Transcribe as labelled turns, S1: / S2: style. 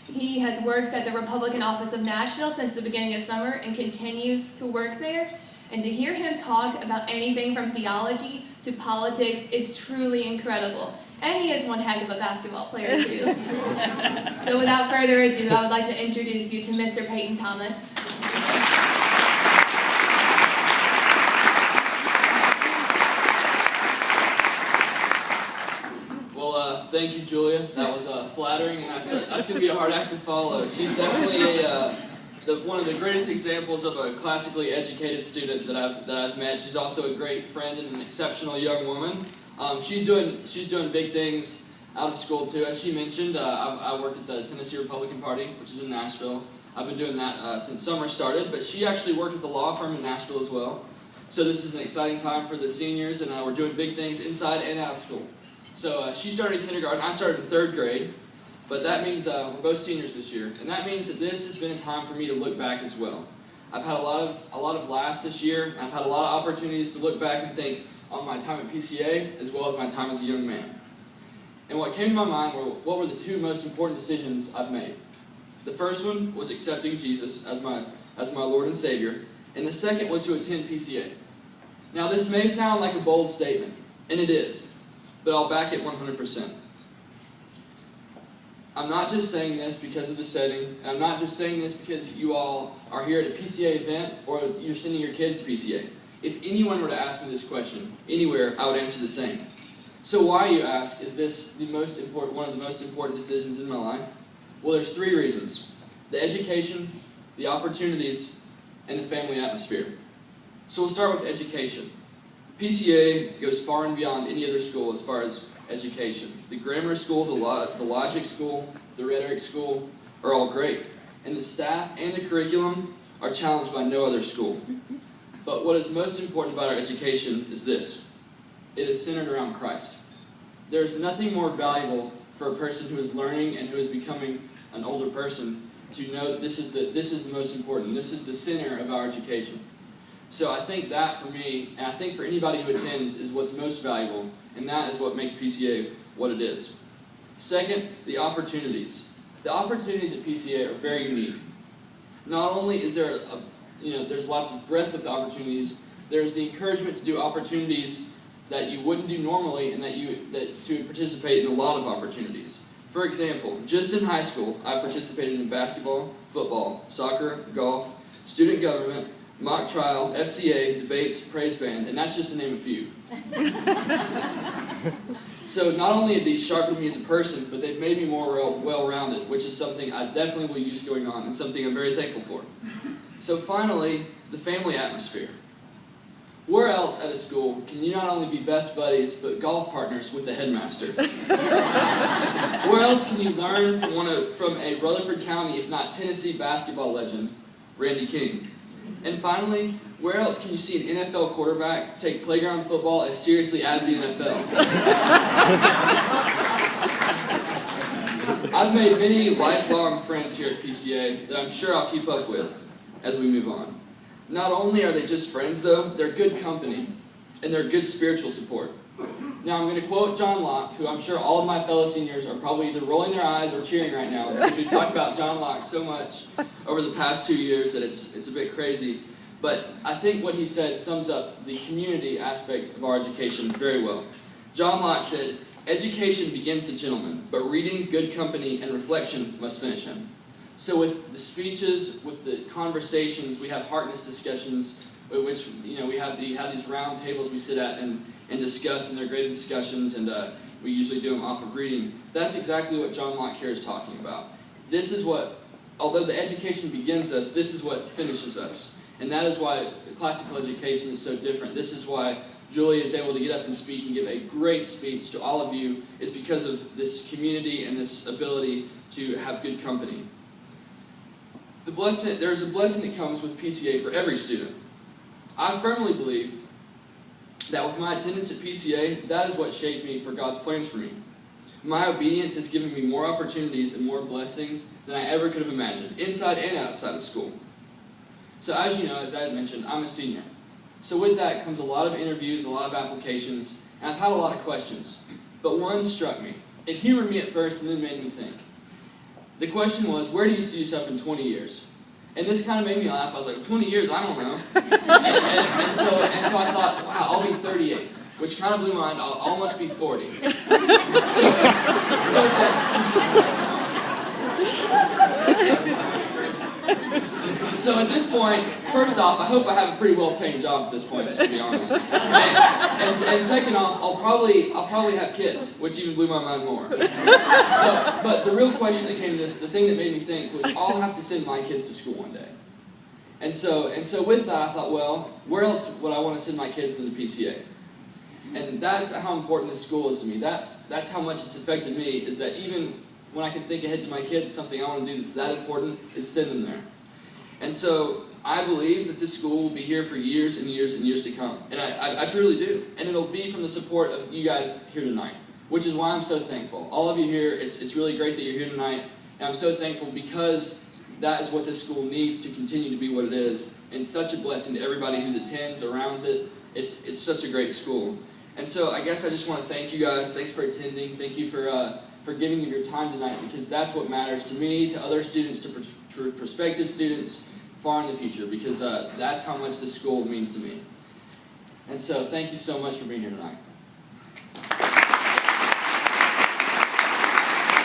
S1: He has worked at the Republican office of Nashville since the beginning of summer and continues to work there. And to hear him talk about anything from theology to politics is truly incredible. And he is one heck of a basketball player, too. So without further ado, I would like to introduce you to Mr. Payton Thomas.
S2: Thank you, Julia. That was flattering, and that's going to be a hard act to follow. She's definitely one of the greatest examples of a classically educated student that I've met. She's also a great friend and an exceptional young woman. She's doing big things out of school too. As she mentioned, I work at the Tennessee Republican Party, which is in Nashville. I've been doing that since summer started, but she actually worked with a law firm in Nashville as well. So this is an exciting time for the seniors, and we're doing big things inside and out of school. So she started kindergarten, I started in 3rd grade, but that means we're both seniors this year, and that means that this has been a time for me to look back as well. I've had a lot of laughs this year, and I've had a lot of opportunities to look back and think on my time at PCA as well as my time as a young man. And what came to my mind were what were the 2 most important decisions I've made. The first one was accepting Jesus as my Lord and Savior, and the second was to attend PCA. Now this may sound like a bold statement, and it is. But I'll back it 100%. I'm not just saying this because of the setting, and I'm not just saying this because you all are here at a PCA event or you're sending your kids to PCA. If anyone were to ask me this question, anywhere, I would answer the same. So why, you ask, is this one of the most important decisions in my life? Well, there's 3 reasons. The education, the opportunities, and the family atmosphere. So we'll start with education. PCA goes far and beyond any other school as far as education. The grammar school, the logic school, the rhetoric school are all great. And the staff and the curriculum are challenged by no other school. But what is most important about our education is this. It is centered around Christ. There is nothing more valuable for a person who is learning and who is becoming an older person to know that this is the most important. This is the center of our education. So I think that for me, and I think for anybody who attends, is what's most valuable, and that is what makes PCA what it is. Second, the opportunities. The opportunities at PCA are very unique. Not only is there there's lots of breadth with the opportunities, there's the encouragement to do opportunities that you wouldn't do normally, and to participate in a lot of opportunities. For example, just in high school, I participated in basketball, football, soccer, golf, student government, mock trial, FCA, debates, praise band, and that's just to name a few. So not only have these sharpened me as a person, but they've made me more well-rounded, which is something I definitely will use going on, and something I'm very thankful for. So finally, the family atmosphere. Where else at a school can you not only be best buddies, but golf partners with the headmaster? Where else can you learn from a Rutherford County, if not Tennessee, basketball legend, Randy King? And finally, where else can you see an NFL quarterback take playground football as seriously as the NFL? I've made many lifelong friends here at PCA that I'm sure I'll keep up with as we move on. Not only are they just friends, though, they're good company, and they're good spiritual support. Now, I'm going to quote John Locke, who I'm sure all of my fellow seniors are probably either rolling their eyes or cheering right now, because we've talked about John Locke so much over the past 2 years that it's a bit crazy. But I think what he said sums up the community aspect of our education very well. John Locke said, "Education begins the gentleman, but reading, good company, and reflection must finish him." So with the speeches, with the conversations, we have heartness discussions, which we have these round tables we sit at and discuss, and they're great discussions, and we usually do them off of reading. That's exactly what John Locke here is talking about. This is what, although the education begins us, this is what finishes us. And that is why classical education is so different. This is why Julia is able to get up and speak and give a great speech to all of you, is because of this community and this ability to have good company. There's a blessing that comes with PCA for every student. I firmly believe that with my attendance at PCA, that is what shaped me for God's plans for me. My obedience has given me more opportunities and more blessings than I ever could have imagined, inside and outside of school. So as you know, as I had mentioned, I'm a senior. So with that comes a lot of interviews, a lot of applications, and I've had a lot of questions. But one struck me. It humored me at first and then made me think. The question was, where do you see yourself in 20 years? And this kind of made me laugh. I was like, 20 years? I don't know. and so I thought, wow, I'll be 38, which kind of blew my mind. I'll almost be 40. So at this point, first off, I hope I have a pretty well-paying job at this point, just to be honest. And second off, I'll probably have kids, which even blew my mind more. But the real question that came to this, the thing that made me think, was I'll have to send my kids to school one day. And so with that, I thought, well, where else would I want to send my kids than the PCA? And that's how important this school is to me. That's how much it's affected me, is that even when I can think ahead to my kids, something I want to do that's that important is send them there. And so I believe that this school will be here for years and years and years to come. And I truly do. And it'll be from the support of you guys here tonight, which is why I'm so thankful. All of you here, it's really great that you're here tonight. And I'm so thankful because that is what this school needs to continue to be what it is. And such a blessing to everybody who attends, around it. It's such a great school. And so I guess I just want to thank you guys. Thanks for attending. Thank you for giving of your time tonight, because that's what matters to me, to other students, to prospective students far in the future, because that's how much this school means to me. And so thank you so much for being here tonight.